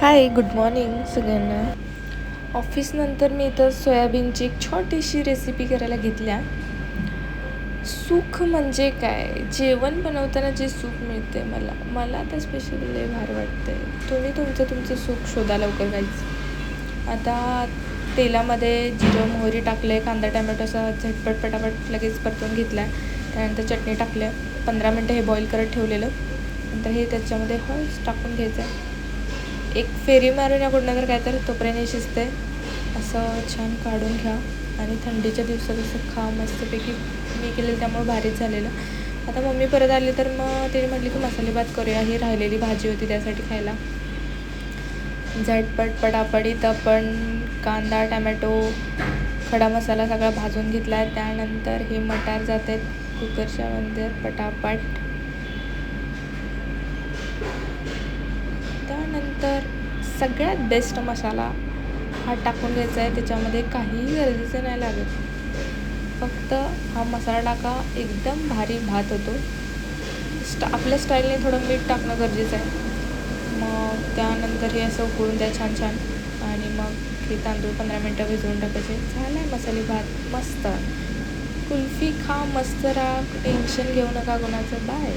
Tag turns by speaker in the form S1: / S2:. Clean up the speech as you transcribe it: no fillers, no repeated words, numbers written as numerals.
S1: हाय, good morning सगळ्यांना. ऑफिसनंतर मी इथं सोयाबीनची एक छोटीशी रेसिपी करायला घेतल्या. सुख म्हणजे काय? जेवण बनवताना जे सुख मिळते मला तर स्पेशली लय भारी वाटते. तुम्ही तुमचं सुख शोधा लवकर गाईज. आता तेलामध्ये जिरं मोहरी टाकले, कांदा टॅमॅटो असा झटपट पटापट लगेच परतून घेतला. त्यानंतर चटणी टाकल्या. 15 मिनटं हे बॉईल करत ठेवलेलं. नंतर हे त्याच्यामध्ये हळूच टाकून घ्यायचं आहे. एक फेरी मारून या कुठनं तर काय तर तोपर्यंत हे शिजते. असं छान काढून घ्या आणि थंडीच्या दिवसात असं खा मस्तपैकी. मी केलेलं त्यामुळे भारीच झालेलं. आता मम्मी परत आली तर मग तिने म्हटली की मसाले भात करूया. ही राहिलेली भाजी होती त्यासाठी खायला. झटपट पटापट आपण कांदा टॅमॅटो खडा मसाला सगळा भाजून घेतला आहे. त्यानंतर हे मटार जात आहेत कुकरच्या मध्ये पटापट. त्यानंतर सगळ्यात बेस्ट मसाला हा टाकून घ्यायचा आहे. त्याच्यामध्ये काहीही गरजेचं नाही लागत, फक्त हा मसाला टाका, एकदम भारी भात होतो. आपल्या स्टाईलने थोडं मीठ टाकणं गरजेचं आहे. मग त्यानंतर हे असं उकळून द्या छान आणि मग हे तांदूळ 15 मिनटं भिजवून टाकायचे. झालं आहे मसाले भात मस्त. कुल्फी खा, मस्त राहा, टेन्शन घेऊ नका कोणाचं. बाय.